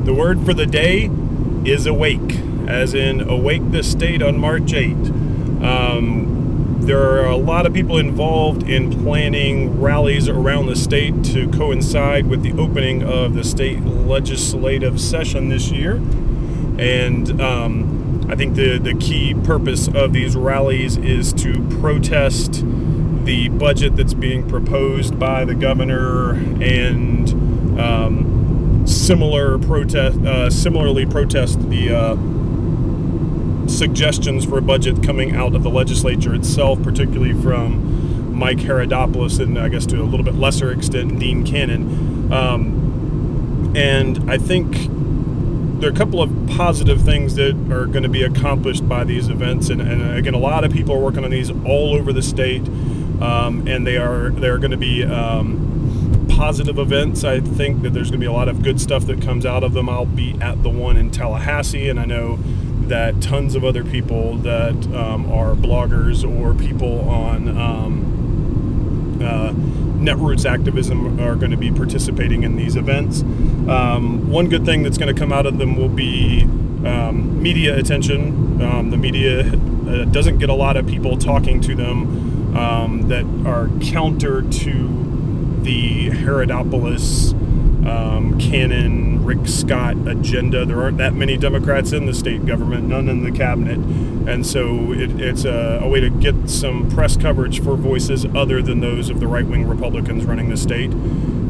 The word for the day is awake, as in awake the state on March 8th. There are a lot of people involved in planning rallies around the state to coincide with the opening of the state legislative session this year. And I think the key purpose of these rallies is to protest the budget that's being proposed by the governor and similarly protest the suggestions for a budget coming out of the legislature itself, particularly from Mike Herodopoulos and I guess to a little bit lesser extent Dean Cannon. And I think there are a couple of positive things that are going to be accomplished by these events, and again, a lot of people are working on these all over the state, and they're going to be positive events. I think that there's going to be a lot of good stuff that comes out of them. I'll be at the one in Tallahassee, and I know that tons of other people that are bloggers or people on Netroots activism are going to be participating in these events. One good thing that's going to come out of them will be media attention. The media doesn't get a lot of people talking to them that are counter to the Herodopoulos, Cannon, Rick Scott agenda. There aren't that many Democrats in the state government, none in the cabinet, and so it's a way to get some press coverage for voices other than those of the right-wing Republicans running the state.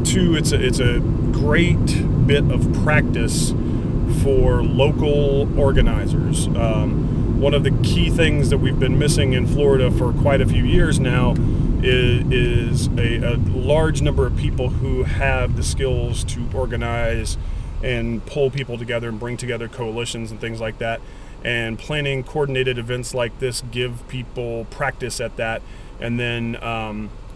Two, it's a great bit of practice for local organizers. One of the key things that we've been missing in Florida for quite a few years now is a large number of people who have the skills to organize and pull people together and bring together coalitions and things like that. And planning coordinated events like this give people practice at that, and then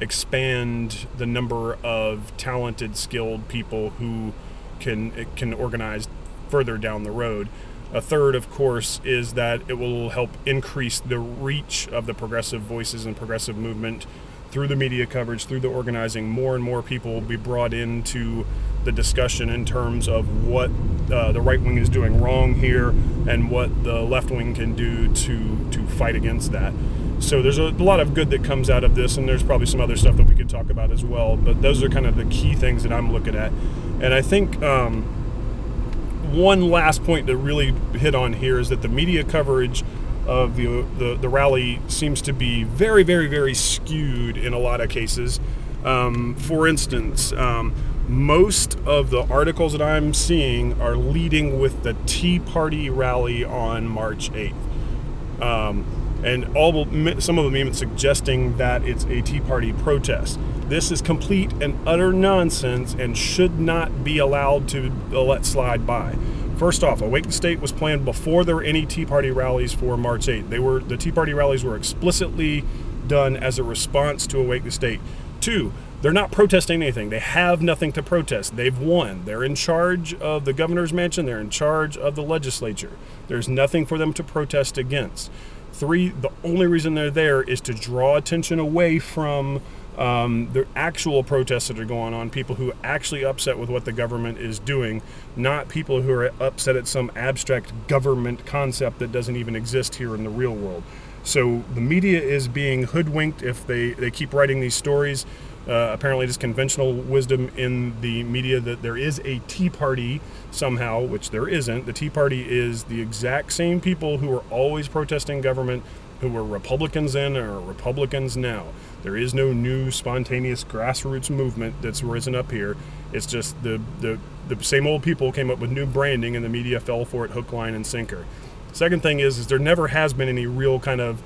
expand the number of talented, skilled people who can organize further down the road. A third, of course, is that it will help increase the reach of the progressive voices and progressive movement through the media coverage, through the organizing. More and more people will be brought into the discussion in terms of what the right wing is doing wrong here and what the left wing can do to fight against that. So there's a lot of good that comes out of this, and there's probably some other stuff that we could talk about as well, but those are kind of the key things that I'm looking at. And I think one last point to really hit on here is that the media coverage of the rally seems to be very, very, very skewed in a lot of cases. For instance, most of the articles that I'm seeing are leading with the Tea Party rally on March 8th. And some of them even suggesting that it's a Tea Party protest. This is complete and utter nonsense and should not be allowed to let slide by. First off, Awake the State was planned before there were any Tea Party rallies for March 8th. The Tea Party rallies were explicitly done as a response to Awake the State. Two, they're not protesting anything. They have nothing to protest. They've won. They're in charge of the governor's mansion. They're in charge of the legislature. There's nothing for them to protest against. Three, the only reason they're there is to draw attention away from the actual protests that are going on, people who are actually upset with what the government is doing, not people who are upset at some abstract government concept that doesn't even exist here in the real world. So the media is being hoodwinked if they keep writing these stories. Apparently there's conventional wisdom in the media that there is a Tea Party somehow, which there isn't. The Tea Party is the exact same people who are always protesting government, who were Republicans then or are Republicans now. There is no new spontaneous grassroots movement that's risen up here. It's just the same old people came up with new branding and the media fell for it hook, line, and sinker. Second thing is there never has been any real kind of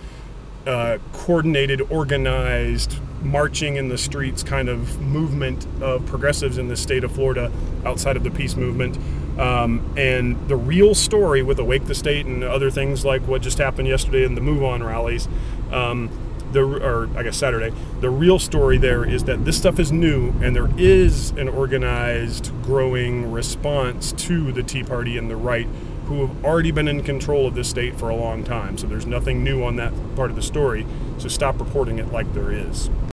coordinated, organized, marching in the streets kind of movement of progressives in the state of Florida outside of the peace movement. And the real story with Awake the State and other things like what just happened yesterday in the Move On rallies, or I guess Saturday, the real story there is that this stuff is new and there is an organized, growing response to the Tea Party and the right, who have already been in control of this state for a long time. So there's nothing new on that part of the story. So stop reporting it like there is.